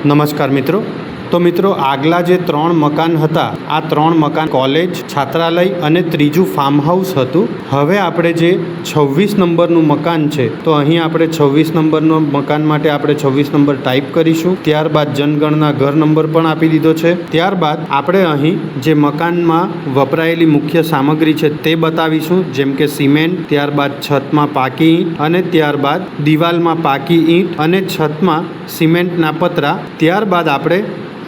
નમસ્કાર મિત્રો। તો મિત્રો આગલા જે 3 મકાન હતા આ 3 મકાન કોલેજ, છાત્રાલય અને ત્રીજું ફાર્મ હાઉસ હતું। હવે આપણે જે 26 નંબરનું મકાન છે તો અહીં આપણે 26 નંબરનું મકાન માટે આપણે 26 નંબર ટાઈપ કરીશું। ત્યારબાદ જનગણના ઘર નંબર પણ આપી દીધો છે। ત્યારબાદ આપણે અહીં જે મકાનમાં વપરાયેલી મુખ્ય સામગ્રી છે તે બતાવીશું, જેમ કે સિમેન્ટ, ત્યારબાદ છતમાં પાકી ઈંટ અને ત્યારબાદ દિવાલમાં પાકી ઈંટ અને છતમાં સિમેન્ટના પતરા। ત્યારબાદ આપણે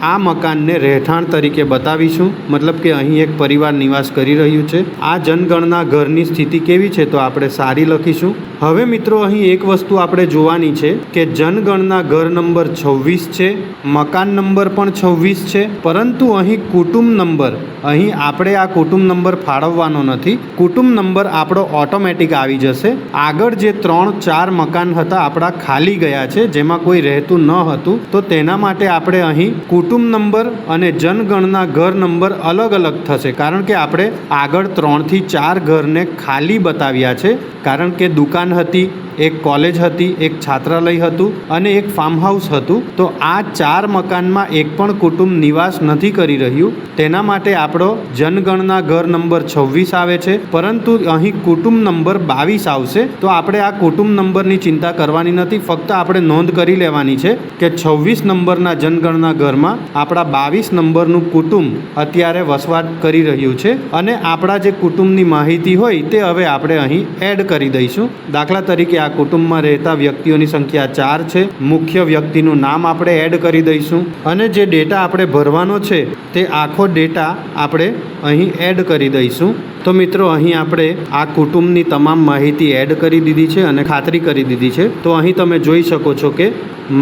આ મકાનને રહેઠાણ તરીકે બતાવીશું, મતલબ કે અહીં એક પરિવાર નિવાસ કરી રહ્યું છે। આ જનગણના ઘરની સ્થિતિ કેવી છે તો આપણે સારી લખીશું। હવે મિત્રો અહીં એક વસ્તુ આપણે જોવાની છે કે જનગણના ઘર નંબર 26 છે, મકાન નંબર પણ 26 છે, પરંતુ અહીં કુટુંબ નંબર અહીં આપણે આ કુટુંબ નંબર ફાળવવાનો નથી। કુટુંબ નંબર આપણો ઓટોમેટિક આવી જશે। આગળ જે 3-4 મકાન હતા આપણા ખાલી ગયા છે, જેમાં કોઈ રહેતું ન હતું, તો તેના માટે આપણે અહીં કુટુંબ નંબર અને જનગણના ઘર નંબર અલગ અલગ થશે, કારણ કે આપણે આગળ 3 થી 4 ઘરને ખાલી બતાવ્યા છે, કારણ કે દુકાન હતી, એક કોલેજ હતી, એક છાત્રાલય હતું અને એક ફાર્મ હાઉસ હતું। તો આ 4 મકાનમાં એક પણ કુટુંબ નિવાસ નથી કરી રહ્યું, તેના માટે આપણો જનગણના ઘર નંબર 26 આવે છે, પરંતુ અહીં કુટુંબ નંબર 22 આવશે। તો આપણે આ કુટુંબ નંબરની ચિંતા કરવાની નથી, ફક્ત આપણે નોંધ કરી લેવાની છે કે 26 નંબરના જનગણના ઘરમાં આપણા 22 નંબરનું કુટુંબ અત્યારે વસવાટ કરી રહ્યું છે અને આપણા જે કુટુંબની માહિતી હોય તે હવે આપણે અહીં એડ કરી દઈશું। દાખલા તરીકે આ કુટુંબમાં રહેતા વ્યક્તિઓની સંખ્યા 4 છે, મુખ્ય વ્યક્તિનું નામ આપણે એડ કરી દઈશું અને જે ડેટા આપણે ભરવાનો છે તે આખો ડેટા આપણે અહીં એડ કરી દઈશું। તો મિત્રો અહીં આપણે આ કુટુંબની તમામ માહિતી એડ કરી દીધી છે અને ખાતરી કરી દીધી છે। તો અહીં તમે જોઈ શકો છો કે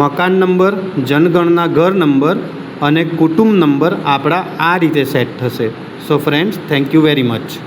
મકાન નંબર, જનગણના ઘર નંબર અને કુટુંબ નંબર આપણા આ રીતે સેટ થશે। So friends, thank you very much.